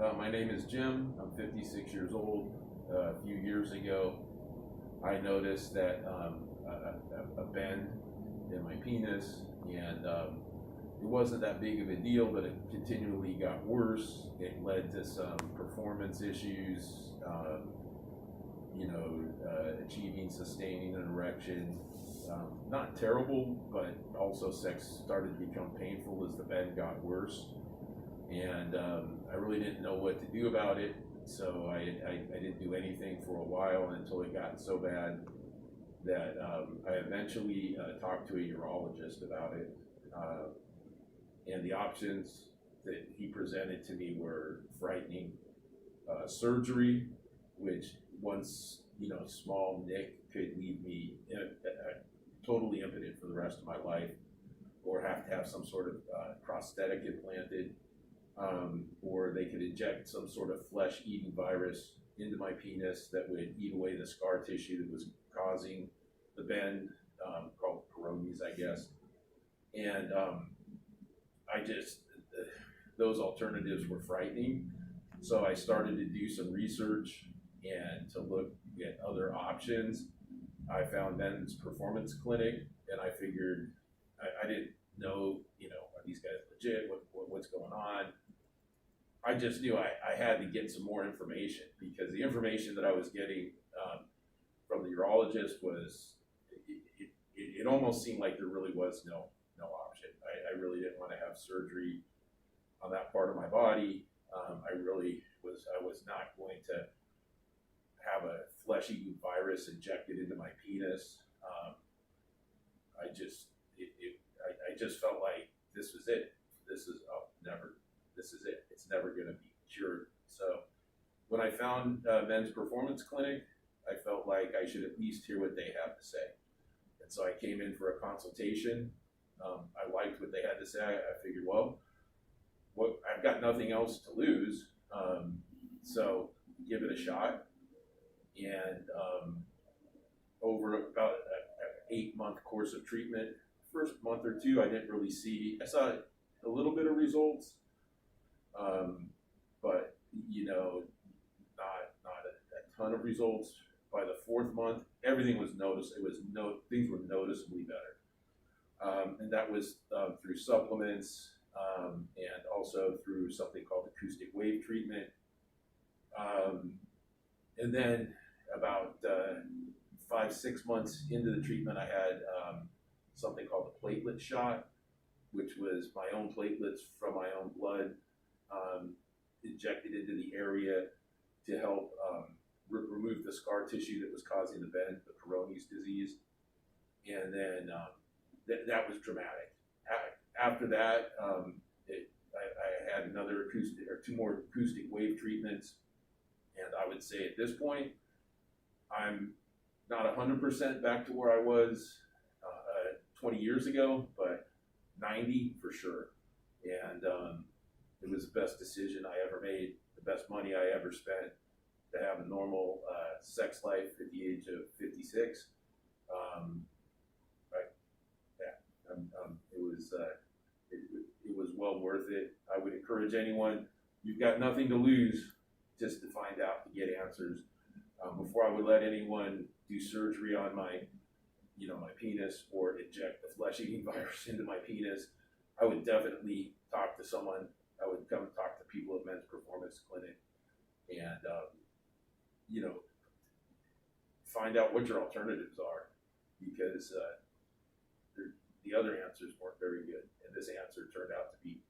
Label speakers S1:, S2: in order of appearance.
S1: My name is Jim. I'm 56 years old. A few years ago, I noticed that a bend in my penis, and it wasn't that big of a deal, but it continually got worse. It led to some performance issues, achieving, sustaining an erection. Not terrible, but also sex started to become painful as the bend got worse. And I really didn't know what to do about it, so I didn't do anything for a while until it got so bad that I eventually talked to a urologist about it. And the options that he presented to me were frightening. Surgery, which once, small nick could leave me totally impotent for the rest of my life, or have to have some sort of prosthetic implanted. Or they could inject some sort of flesh-eating virus into my penis that would eat away the scar tissue that was causing the bend, called Peyronie's, I guess. And those alternatives were frightening. So I started to do some research and to look at other options. I found Men's Performance Clinic, and I figured, I didn't know, are these guys legit? What's going on? I just knew I had to get some more information, because the information that I was getting from the urologist was, it almost seemed like there really was no option. I really didn't want to have surgery on that part of my body. I was not going to have a flesh-eating virus injected into my penis. I just felt like this was it. This is it. It's never going to be cured. So when I found Men's Performance Clinic, I felt like I should at least hear what they have to say. And so I came in for a consultation. I liked what they had to say. I figured, well, I've got nothing else to lose, so give it a shot. And over about an 8-month course of treatment, first month or two, I saw a little bit of results, but not a ton of results. By the 4th month, everything was noticed. Things were noticeably better, and that was through supplements, and also through something called acoustic wave treatment. And then about 5-6 months into the treatment, I had something called a platelet shot, which was my own platelets from my own blood, injected into the area to help remove the scar tissue that was causing the bend, the Peyronie's disease. And then that was dramatic. After that, I had another 2 more acoustic wave treatments, and I would say at this point, I'm not 100% back to where I was 20 years ago, but 90 for sure. And it was the best decision I ever made, the best money I ever spent to have a normal sex life at the age of 56. It was well worth it. I would encourage anyone, you've got nothing to lose, just to find out, to get answers. Before I would let anyone do surgery on my penis or inject the flesh-eating virus into my penis, I would definitely talk to someone. I would come talk to people at Men's Performance Clinic, and find out what your alternatives are, because the other answers weren't very good, and this answer turned out to be